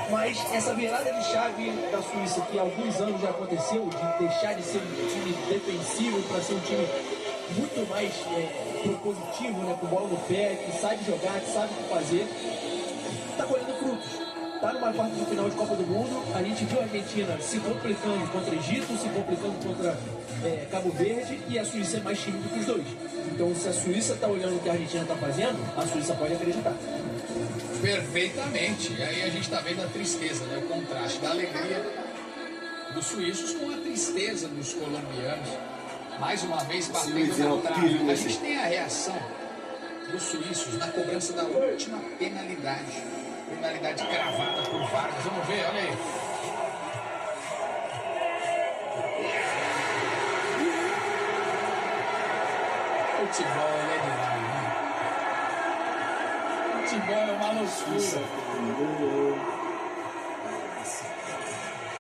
Mas essa virada de chave da Suíça, que há alguns anos já aconteceu, de deixar de ser um time defensivo para ser um time muito mais propositivo, né, com bola no pé, que sabe jogar, que sabe o que fazer, está colhendo frutos. Está numa quarta de final de Copa do Mundo, a gente viu a Argentina se complicando contra o Egito, se complicando contra Cabo Verde, e a Suíça é mais time do que os dois. Então, se a Suíça está olhando o que a Argentina está fazendo, a Suíça pode acreditar. Perfeitamente. E aí a gente está vendo a tristeza, né? O contraste da alegria dos suíços com a tristeza dos colombianos. Mais uma vez batendo na trave. A gente tem a reação dos suíços na cobrança da última penalidade. Penalidade cravada por Vargas. Vamos ver, olha aí. Futebol é demais, né? Futebol é uma loucura.